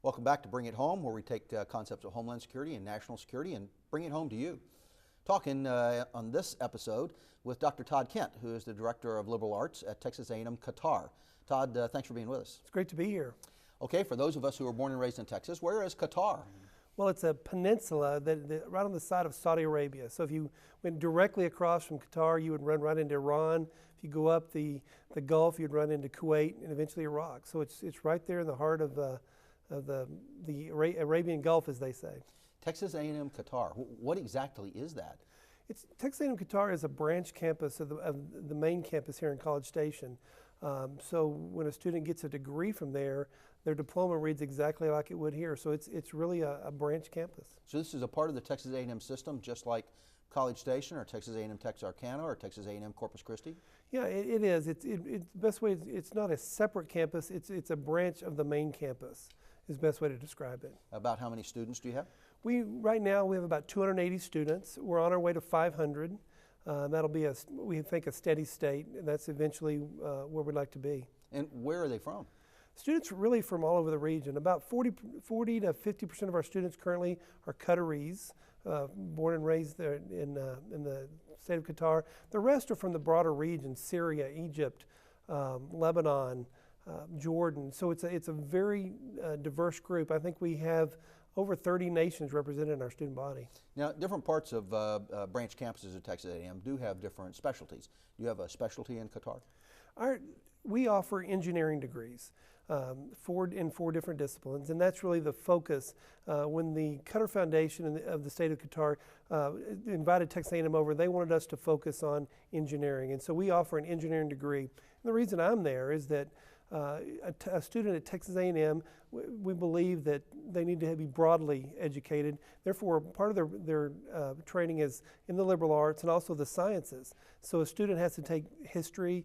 Welcome back to Bring It Home, where we take concepts of homeland security and national security and bring it home to you. Talking on this episode with Dr. Todd Kent, who is the Director of Liberal Arts at Texas A&M Qatar. Todd, thanks for being with us. It's great to be here. Okay, for those of us who were born and raised in Texas, where is Qatar? Well, it's a peninsula right on the side of Saudi Arabia. So if you went directly across from Qatar, you would run right into Iran. If you go up the Gulf, you'd run into Kuwait and eventually Iraq. So it's right there in the heart of the Arabian Gulf, as they say. Texas A&M Qatar, what exactly is that? Texas A&M Qatar is a branch campus of the main campus here in College Station. So when a student gets a degree from there, their diploma reads exactly like it would here. So it's really a branch campus. So this is a part of the Texas A&M system, just like College Station or Texas A&M Texarkana or Texas A&M Corpus Christi? Yeah, it is. The best way, it's not a separate campus, it's a branch of the main campus is the best way to describe it. About how many students do you have? Right now we have about 280 students. We're on our way to 500. That'll be, we think, a steady state, and that's eventually where we'd like to be. And where are they from? Students are really from all over the region. About 40 to 50% of our students currently are Qataris, born and raised there in the state of Qatar. The rest are from the broader region: Syria, Egypt, Lebanon, Jordan. So it's a very diverse group. I think we have over 30 nations represented in our student body. Now, different parts of branch campuses at Texas A&M do have different specialties. Do you have a specialty in Qatar? We offer engineering degrees in four different disciplines, and that's really the focus. When the Qatar Foundation of the state of Qatar invited Texas A&M over, they wanted us to focus on engineering, and so we offer an engineering degree. And the reason I'm there is that a student at Texas A&M, we believe that they need to be broadly educated. Therefore, part of their training is in the liberal arts and also the sciences. So a student has to take history,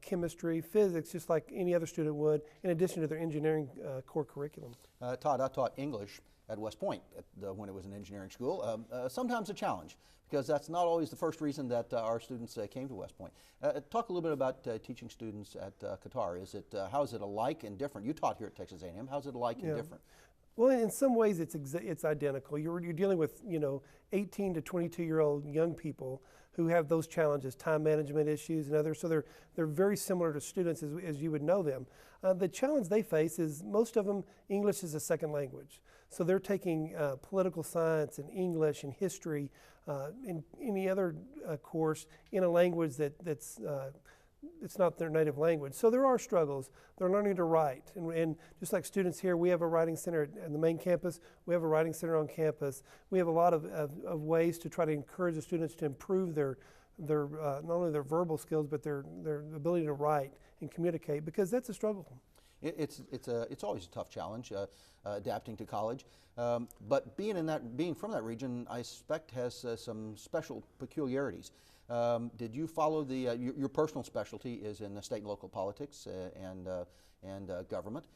chemistry, physics, just like any other student would, in addition to their engineering core curriculum. Todd, I taught English at West Point when it was an engineering school. Sometimes a challenge, because that's not always the first reason that our students came to West Point. Talk a little bit about teaching students at Qatar. How is it alike and different? You taught here at Texas A&M. How is it alike and different? Well, in some ways it's identical. You're dealing with 18 to 22-year-old young people who have those challenges, time management issues and others. So they're very similar to students as you would know them. The challenge they face is most of them English is a second language. So they're taking political science and English and history and any other course in a language that's it's not their native language. So there are struggles. They're learning to write. And just like students here, we have a writing center at the main campus. We have a writing center on campus. We have a lot of ways to try to encourage the students to improve their not only their verbal skills, but their ability to write and communicate, because that's a struggle. It's always a tough challenge, adapting to college. But being from that region, I suspect has some special peculiarities. Did you follow your personal specialty is in the state and local politics and government.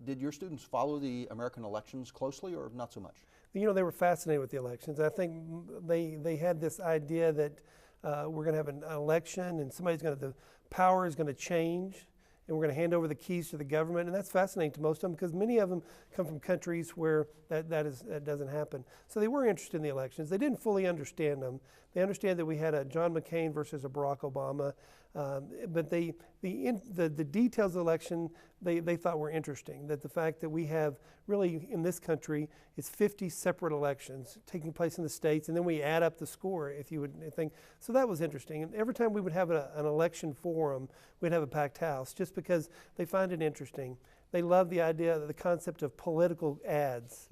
Did your students follow the American elections closely, or not so much? They were fascinated with the elections. I think they had this idea that we're going to have an election and the power is going to change, and we're going to hand over the keys to the government, and that's fascinating to most of them, because many of them come from countries where that doesn't happen. So they were interested in the elections. They didn't fully understand them. They understand that we had a John McCain versus a Barack Obama, but the details of the election they thought were interesting. That the fact that we have really in this country it's 50 separate elections taking place in the states, and then we add up the score, if you would think. So that was interesting. And every time we would have an election forum, we'd have a packed house, just because they find it interesting. They love the idea, the concept of political ads.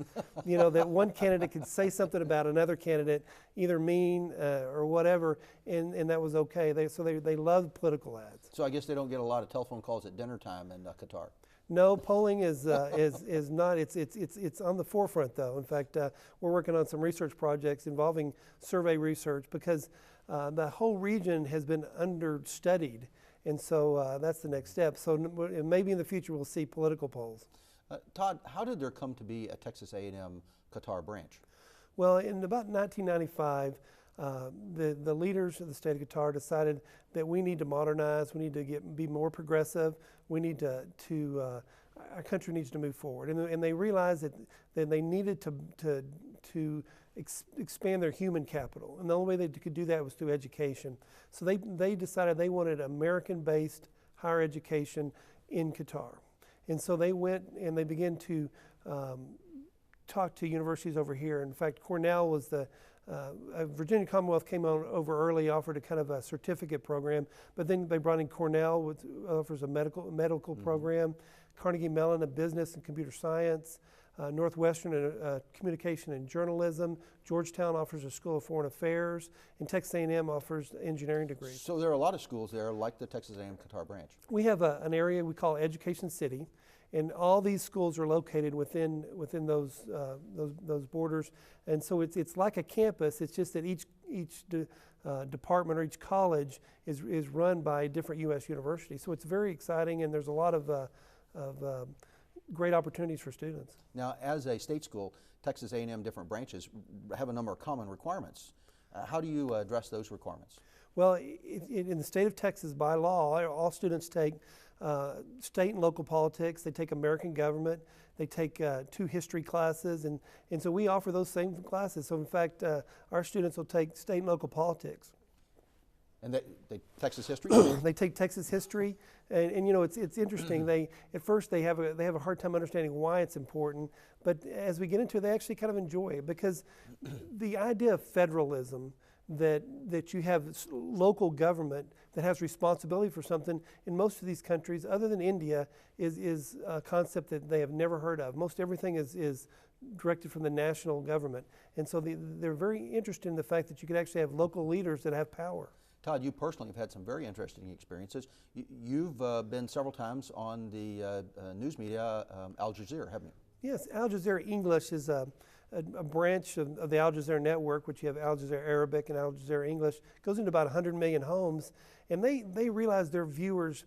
That one candidate could say something about another candidate, either mean or whatever, and that was okay. They love political ads. So I guess they don't get a lot of telephone calls at dinner time in Qatar. No, polling is not. It's on the forefront, though. In fact, we're working on some research projects involving survey research, because the whole region has been understudied. And so that's the next step. So maybe in the future we'll see political polls. Todd, how did there come to be a Texas A&M Qatar branch? Well, in about 1995, the leaders of the state of Qatar decided that we need to modernize, we need to be more progressive, we need to our country needs to move forward. And they realized that they needed to expand their human capital. And the only way they could do that was through education. So they decided they wanted American-based higher education in Qatar. And so they went and they began to talk to universities over here. In fact, Cornell was Virginia Commonwealth came over early, offered a kind of a certificate program, but then they brought in Cornell, which offers a medical program, Carnegie Mellon, a business and computer science, Northwestern, a communication and journalism, Georgetown offers a School of Foreign Affairs, and Texas A&M offers engineering degrees. So there are a lot of schools there like the Texas A&M Qatar branch. We have an area we call Education City, and all these schools are located within those borders. And so it's like a campus. It's just that each department or each college is run by a different U.S. university. So it's very exciting, and there's a lot of great opportunities for students. Now, as a state school, Texas A&M different branches have a number of common requirements. How do you address those requirements? Well, in the state of Texas, by law, all students take state and local politics. They take American government. They take 2 history classes, and so we offer those same classes. So in fact, our students will take state and local politics. And they Texas history? They take Texas history, and you know it's interesting. At first they have a hard time understanding why it's important, but as we get into it, they actually kind of enjoy it, because the idea of federalism, that you have local government that has responsibility for something, in most of these countries, other than India, is a concept that they have never heard of. Most everything is directed from the national government, and so they're very interested in the fact that you could actually have local leaders that have power. Todd, you personally have had some very interesting experiences. You've been several times on the news media, Al Jazeera, haven't you? Yes, Al Jazeera English is a branch of the Al Jazeera network, which you have Al Jazeera Arabic and Al Jazeera English. It goes into about 100 million homes, and they realized their viewers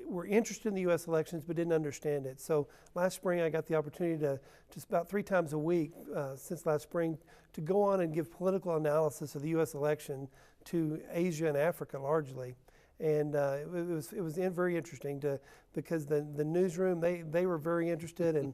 were interested in the U.S. elections but didn't understand it. So last spring I got the opportunity to just about 3 times a week since last spring to go on and give political analysis of the U.S. election to Asia and Africa largely. And it was very interesting because the newsroom, they were very interested, and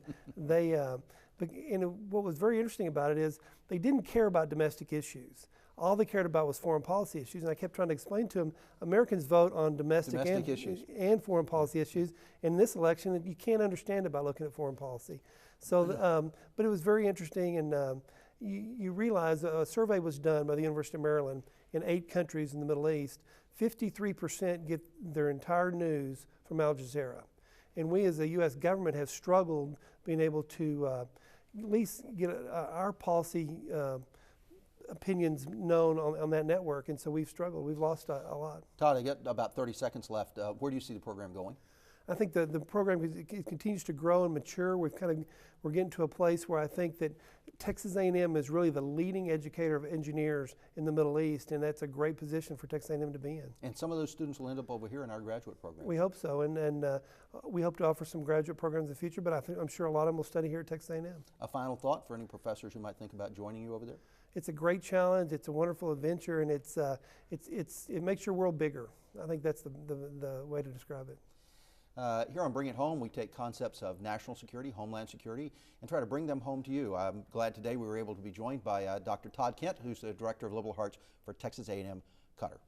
what was very interesting about it is they didn't care about domestic issues. All they cared about was foreign policy issues, and I kept trying to explain to them, Americans vote on domestic issues and foreign policy issues. In this election, you can't understand it by looking at foreign policy. So, but it was very interesting, and you realize a survey was done by the University of Maryland in 8 countries in the Middle East. 53% get their entire news from Al Jazeera. And we as the U.S. government have struggled being able to at least get our policy opinions known on that network, and so we've struggled. We've lost a lot. Todd, I got about 30 seconds left. Where do you see the program going? I think the program continues to grow and mature. We're getting to a place where I think that Texas A&M is really the leading educator of engineers in the Middle East, and that's a great position for Texas A&M to be in. And some of those students will end up over here in our graduate program. We hope so, and we hope to offer some graduate programs in the future, but I'm sure a lot of them will study here at Texas A&M. A final thought for any professors who might think about joining you over there? It's a great challenge. It's a wonderful adventure, and it makes your world bigger. I think that's the way to describe it. Here on Bring It Home, we take concepts of national security, homeland security, and try to bring them home to you. I'm glad today we were able to be joined by Dr. Todd Kent, who's the Director of Liberal Arts for Texas A&M Qatar.